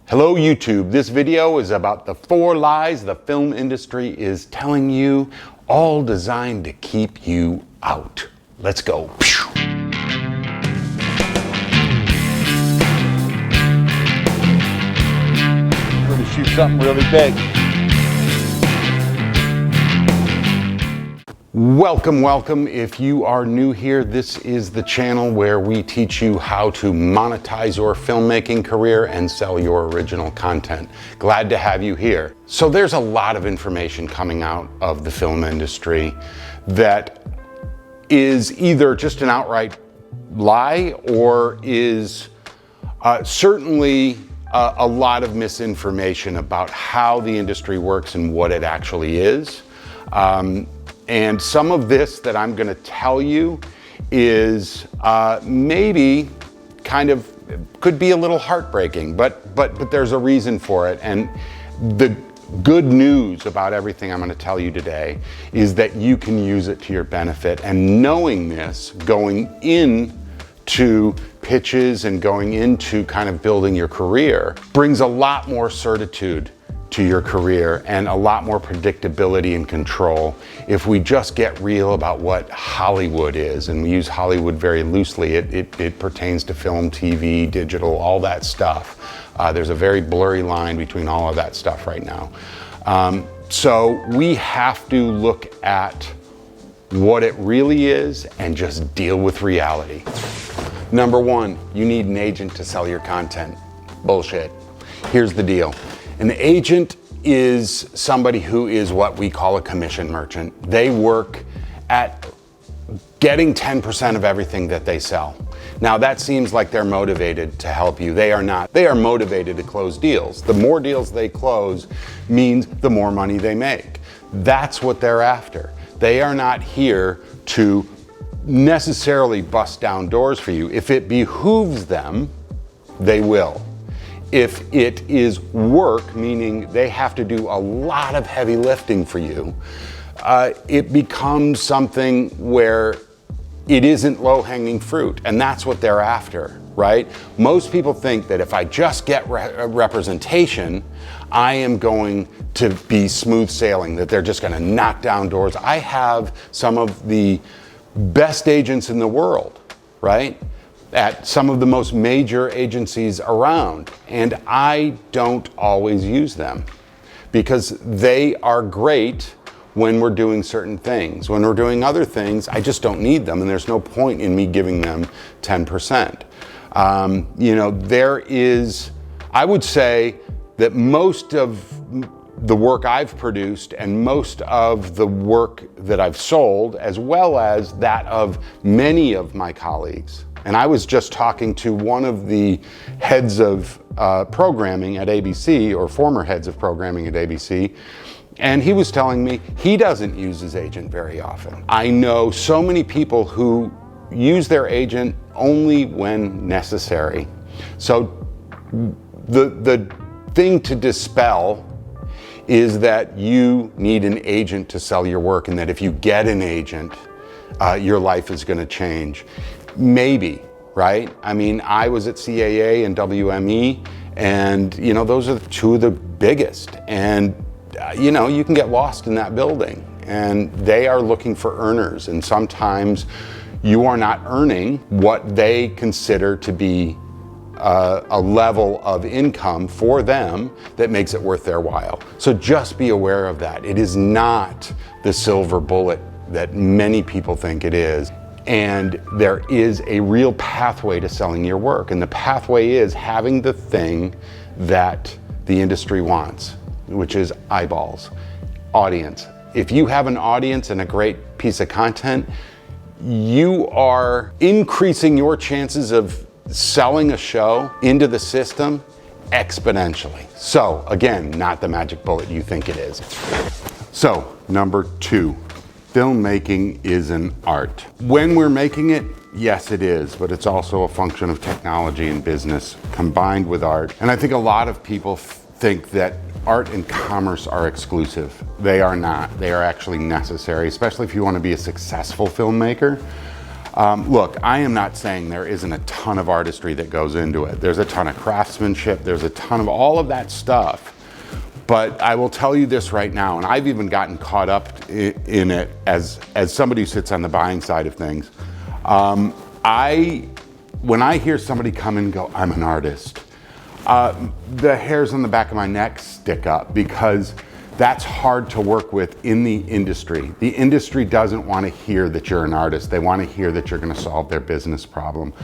Hello YouTube, this video is about the 4 lies the film industry is telling you, all designed to keep you out. Let's go. We're going to shoot something really big. Welcome. If you are new here, this is the channel where we teach you how to monetize your filmmaking career and sell your original content. Glad to have you here. So there's a lot of information coming out of the film industry that is either just an outright lie or is certainly a lot of misinformation about how the industry works and what it actually is. And some of this that I'm going to tell you is maybe kind of could be a little heartbreaking, but there's a reason for it. And the good news about everything I'm going to tell you today is that you can use it to your benefit. And knowing this, going into pitches and going into kind of building your career brings a lot more certitude to your career and a lot more predictability and control if we just get real about what Hollywood is. And we use Hollywood very loosely. It pertains to film, TV, digital, all that stuff. There's a very blurry line between all of that stuff right now. So we have to look at what it really is and just deal with reality. Number 1, you need an agent to sell your content. Bullshit. Here's the deal. An agent is somebody who is what we call a commission merchant. They work at getting 10% of everything that they sell. Now that seems like they're motivated to help you. They are not. They are motivated to close deals. The more deals they close means the more money they make. That's what they're after. They are not here to necessarily bust down doors for you. If it behooves them, they will. If it is work, meaning they have to do a lot of heavy lifting for you, it becomes something where it isn't low-hanging fruit, and that's what they're after, right? Most people think that if I just get representation, I am going to be smooth sailing, that they're just going to knock down doors. I have some of the best agents in the world, right? At some of the most major agencies around, and I don't always use them because they are great when we're doing certain things. When we're doing other things, I just don't need them, and there's no point in me giving them 10%. There is, I would say that most of the work I've produced and most of the work that I've sold, as well as that of many of my colleagues. And I was just talking to one of the heads of programming at ABC, or former heads of programming at ABC, and he was telling me he doesn't use his agent very often. I know so many people who use their agent only when necessary. So the thing to dispel is that you need an agent to sell your work, and that if you get an agent, your life is going to change. Maybe, right? I mean, I was at CAA and WME, and those are 2 of the biggest, and you can get lost in that building, and they are looking for earners, and sometimes you are not earning what they consider to be a level of income for them that makes it worth their while. So just be aware of that. It is not the silver bullet that many people think it is. And there is a real pathway to selling your work. And the pathway is having the thing that the industry wants, which is eyeballs, audience. If you have an audience and a great piece of content, you are increasing your chances of selling a show into the system exponentially. So again, not the magic bullet you think it is. So number 2. Filmmaking is an art. When we're making it, yes it is, but it's also a function of technology and business combined with art. And I think a lot of people think that art and commerce are exclusive. They are not. They are actually necessary, especially if you want to be a successful filmmaker. Look, I am not saying there isn't a ton of artistry that goes into it. There's a ton of craftsmanship, there's a ton of all of that stuff. But I will tell you this right now, and I've even gotten caught up in it as somebody who sits on the buying side of things. When I hear somebody come and go, I'm an artist, the hairs on the back of my neck stick up, because that's hard to work with in the industry. The industry doesn't want to hear that you're an artist. They want to hear that you're going to solve their business problem.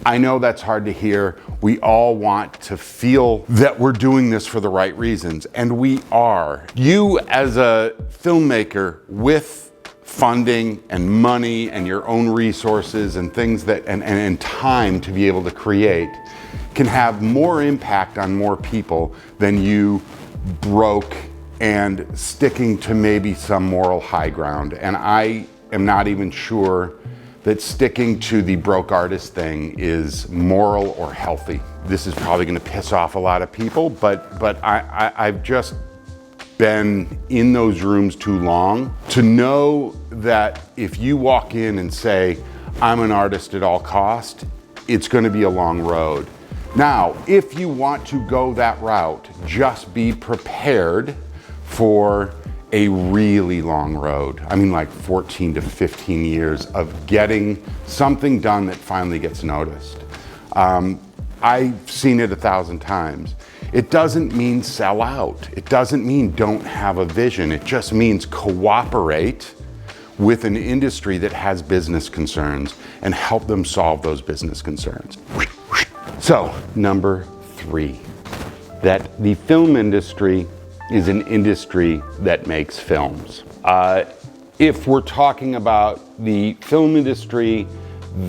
I know that's hard to hear. We all want to feel that we're doing this for the right reasons, and we are. You as a filmmaker with funding and money and your own resources and things that and time to be able to create can have more impact on more people than you broke and sticking to maybe some moral high ground. And I am not even sure that sticking to the broke artist thing is moral or healthy. This is probably gonna piss off a lot of people, but I've just been in those rooms too long to know that if you walk in and say, I'm an artist at all costs, it's gonna be a long road. Now, if you want to go that route, just be prepared for a really long road. I mean, like 14 to 15 years of getting something done that finally gets noticed. I've seen it 1,000 times. It doesn't mean sell out. It doesn't mean don't have a vision. It just means cooperate with an industry that has business concerns and help them solve those business concerns. So, number 3, that the film industry is an industry that makes films. If we're talking about the film industry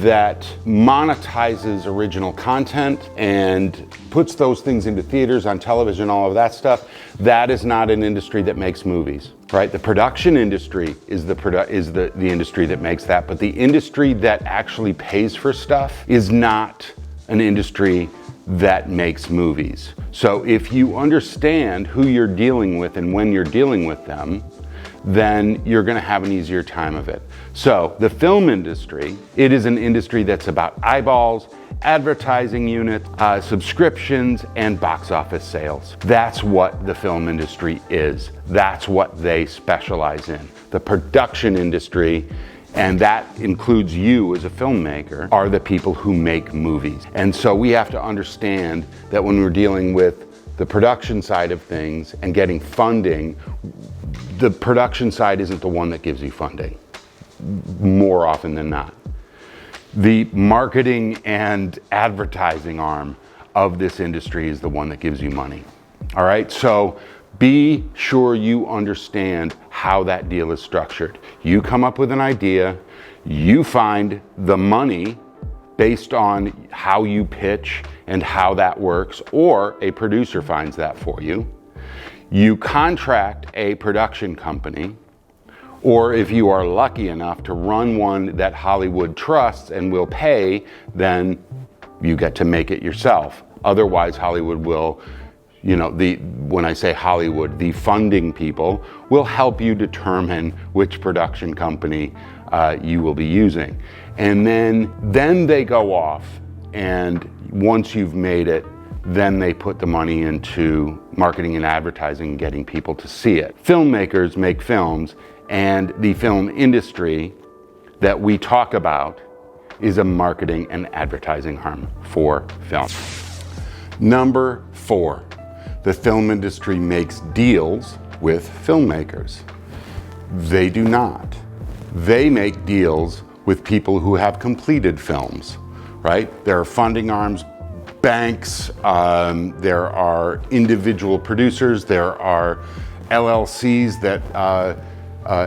that monetizes original content and puts those things into theaters, on television, all of that stuff, that is not an industry that makes movies, right? The production industry is the industry that makes that, but the industry that actually pays for stuff is not an industry that makes movies. So if you understand who you're dealing with and when you're dealing with them, then you're gonna have an easier time of it. So the film industry, it is an industry that's about eyeballs, advertising units, subscriptions, and box office sales. That's what the film industry is. That's what they specialize in. The production industry, and that includes you as a filmmaker, are the people who make movies. And so we have to understand that when we're dealing with the production side of things and getting funding, the production side isn't the one that gives you funding, more often than not. The marketing and advertising arm of this industry is the one that gives you money. All right, so be sure you understand how that deal is structured. You come up with an idea, you find the money based on how you pitch and how that works, or a producer finds that for you. You contract a production company, or if you are lucky enough to run one that Hollywood trusts and will pay, then you get to make it yourself. Otherwise, Hollywood will, when I say Hollywood, the funding people will help you determine which production company you will be using. And then they go off, and once you've made it, then they put the money into marketing and advertising and getting people to see it. Filmmakers make films, and the film industry that we talk about is a marketing and advertising arm for film. Number 4, the film industry makes deals with filmmakers. They do not. They make deals with people who have completed films, right? There are funding arms, banks, there are individual producers, there are LLCs that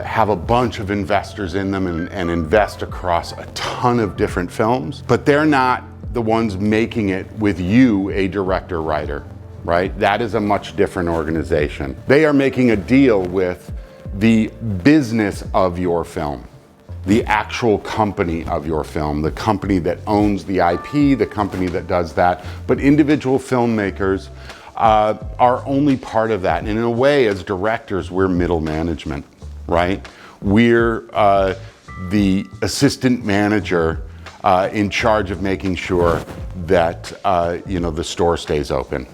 have a bunch of investors in them and invest across a ton of different films, but they're not the ones making it with you, a director writer, right? That is a much different organization. They are making a deal with the business of your film, the actual company of your film, the company that owns the IP, the company that does that. But individual filmmakers are only part of that. And in a way, as directors, we're middle management, right? We're the assistant manager in charge of making sure that the store stays open.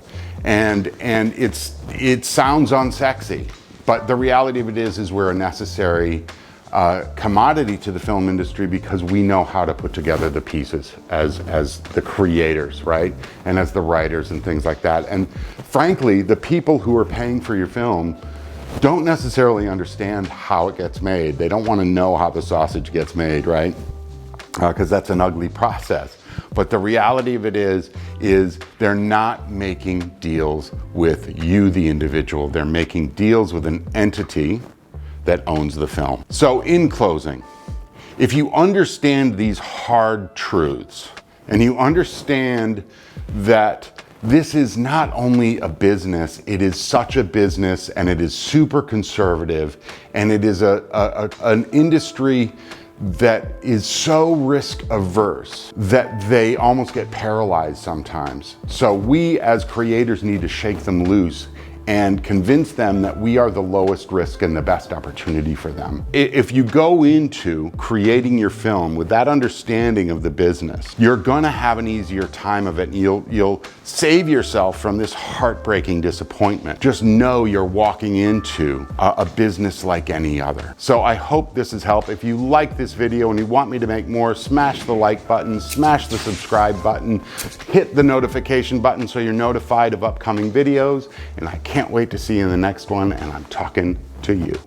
And it sounds unsexy, but the reality of it is we're a necessary commodity to the film industry because we know how to put together the pieces as the creators, right? And as the writers and things like that. And frankly, the people who are paying for your film don't necessarily understand how it gets made. They don't want to know how the sausage gets made, right? Because that's an ugly process. But the reality of it is they're not making deals with you, the individual. They're making deals with an entity that owns the film. So in closing, if you understand these hard truths and you understand that this is not only a business, it is such a business and it is super conservative and it is an industry that is so risk averse that they almost get paralyzed sometimes. So we as creators need to shake them loose and convince them that we are the lowest risk and the best opportunity for them. If you go into creating your film with that understanding of the business, you're gonna have an easier time of it. And you'll save yourself from this heartbreaking disappointment. Just know you're walking into a business like any other. So I hope this has helped. If you like this video and you want me to make more, smash the like button, smash the subscribe button, hit the notification button so you're notified of upcoming videos, and I can't wait to see you in the next one, and I'm talking to you.